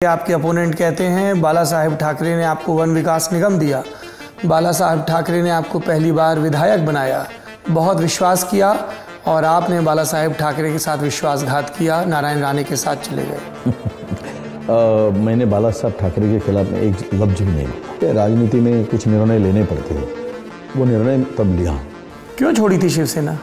आपके अपोनेंट कहते हैं बाला साहेब ठाकरे ने आपको वन विकास निगम दिया, बाला साहेब ठाकरे ने आपको पहली बार विधायक बनाया, बहुत विश्वास किया और आपने बाला साहेब ठाकरे के साथ विश्वासघात किया, नारायण राणे के साथ चले गए। मैंने बाला साहब ठाकरे के खिलाफ में एक लफ्ज भी नहीं। राजनीति में कुछ निर्णय लेने पड़ते हैं, वो निर्णय तब लिया। क्यों छोड़ी थी शिवसेना?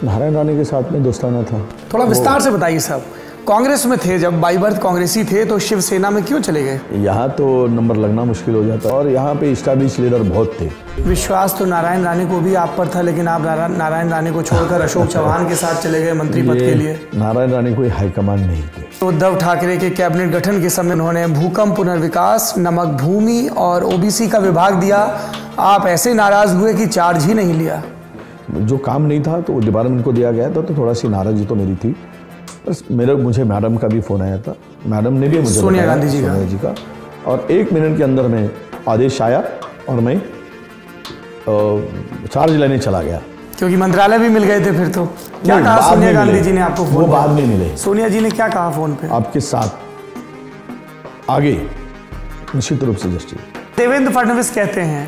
नारायण राणे के साथ में दोस्ताना था। थोड़ा विस्तार से बताइए साहब। कांग्रेस में थे, जब बाई बर्थ कांग्रेसी थे तो शिवसेना में क्यों चले गए? यहाँ तो नंबर लगना मुश्किल हो जाता और यहाँ पे स्टैब्लिश लीडर बहुत थे। विश्वास तो नारायण राणे को भी आप पर था, लेकिन आप नारायण राणे को छोड़कर अशोक चौहान के साथ चले गए मंत्री पद के लिए। नारायण राणे कोई हाईकमान नहीं थे। उद्धव ठाकरे के कैबिनेट गठन के समय उन्होंने भूकंप, पुनर्विकास, नमक भूमि और ओबीसी का विभाग दिया। आप ऐसे नाराज हुए कि चार्ज ही नहीं लिया। जो काम नहीं था तो डिपार्टमेंट को दिया गया था, तो थोड़ा सी नाराजगी तो मेरी थी। बस मुझे मैडम का भी फ़ोन आया था, मैडम ने भी मुझे सोनिया गांधी जी का, और 1 मिनट के अंदर में आदेश आया और मैं चार्ज लेने चला गया। क्योंकि मंत्रालय भी मिल गए थे फिर तो। क्या कहा सोनिया गांधी जी ने आपको? वो बाद में मिले। सोनिया जी ने क्या कहा फोन पे? आपके साथ आगे निश्चित रूप से जस्टिस। देवेंद्र फडणवीस कहते हैं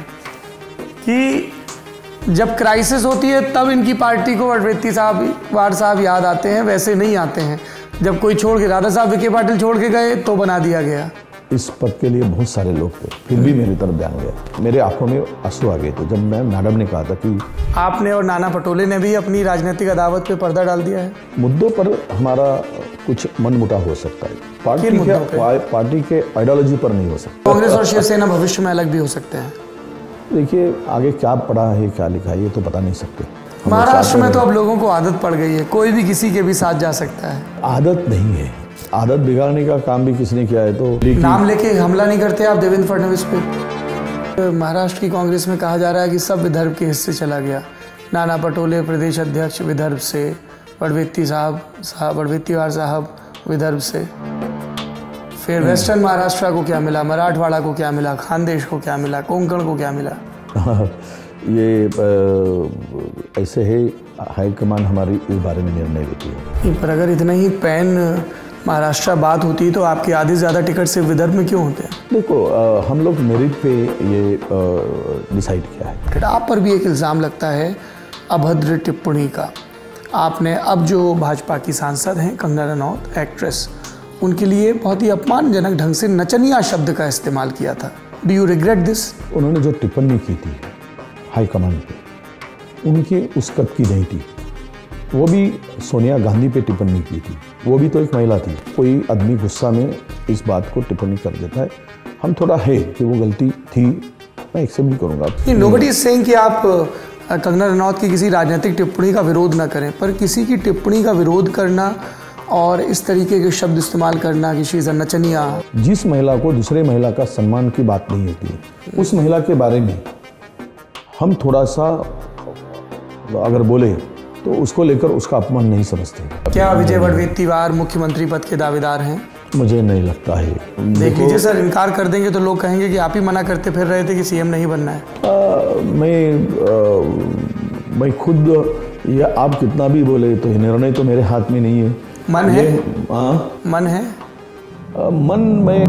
कि जब क्राइसिस होती है तब इनकी पार्टी को वडवेत्ती साहब याद आते हैं, वैसे नहीं आते हैं। जब कोई छोड़ के, राधा साहब विखे पाटिल छोड़ के गए तो बना दिया गया। इस पद के लिए बहुत सारे लोग थे, फिर भी मेरी तरफ ध्यान गया। मेरे आंखों में आंसू आ गए थे जब मैं मैडम ने कहा था कि आपने और नाना पटोले ने भी अपनी राजनीतिक अदावत पे पर्दा डाल दिया है। मुद्दों पर हमारा कुछ मनमुटाव हो सकता है, पार्टी के आइडियोलॉजी पर नहीं हो सकता। कांग्रेस और शिवसेना भविष्य में अलग भी हो सकते हैं। देखिए आगे क्या पढ़ा है क्या लिखा है ये तो बता नहीं सकते। महाराष्ट्र में तो अब लोगों को आदत पड़ गई है, कोई भी किसी के भी साथ जा सकता है। आदत नहीं है, आदत बिगाड़ने का काम भी किसने किया है। तो नाम लेके हमला नहीं करते आप देवेंद्र फडणवीस पे? महाराष्ट्र की कांग्रेस में कहा जा रहा है कि सब विदर्भ के हिस्से चला गया। नाना पटोले प्रदेश अध्यक्ष विदर्भ से, वडवेत्तीवार साहब विदर्भ से, फिर वेस्टर्न महाराष्ट्र को क्या मिला, मराठवाड़ा को क्या मिला, खानदेश को क्या मिला, कोंकण को क्या मिला? ये ऐसे है, हाईकमान हमारी इस बारे में निर्णय लेती है। पर अगर इतना ही पैन महाराष्ट्र बात होती तो आपके आधे से ज़्यादा टिकट सिर्फ विदर्भ में क्यों होते हैं? देखो हम लोग मेरिट पे ये डिसाइड किया है। आप पर भी एक इल्ज़ाम लगता है अभद्र टिप्पणी का। आपने अब जो भाजपा की सांसद हैं कंगना रनौत, एक्ट्रेस, उनके लिए बहुत ही अपमानजनक ढंग से नचनिया शब्द का इस्तेमाल किया था। Do you regret this? उन्होंने जो टिप्पणी की थी हाईकमान पे, उनकी उस कद की नहीं थी। वो भी सोनिया गांधी पे टिप्पणी की थी, वो भी तो एक महिला थी। कोई आदमी गुस्सा में इस बात को टिप्पणी कर देता है। हम थोड़ा है कि वो गलती थी, मैं एक्सेप्ट भी करूँगा। नोबडी इज सेइंग कि आप कंगना रनौत की किसी राजनीतिक टिप्पणी का विरोध ना करें, पर किसी की टिप्पणी का विरोध करना और इस तरीके के शब्द इस्तेमाल करना कि शी इज़ अ नचनिया। जिस महिला को दूसरे महिला का सम्मान की बात नहीं होती है, उस महिला के बारे में हम थोड़ा सा अगर बोले तो उसको लेकर उसका अपमान नहीं समझते। क्या विजय वडवेत्तीवार मुख्यमंत्री पद के दावेदार हैं? मुझे नहीं लगता है। देख लीजिए सर, इनकार कर देंगे तो लोग कहेंगे कि आप ही मना करते फिर रहे थे कि सीएम नहीं बनना है। मैं खुद, या आप कितना भी बोले तो निर्णय तो मेरे हाथ में नहीं है। मन है? मन है? मन में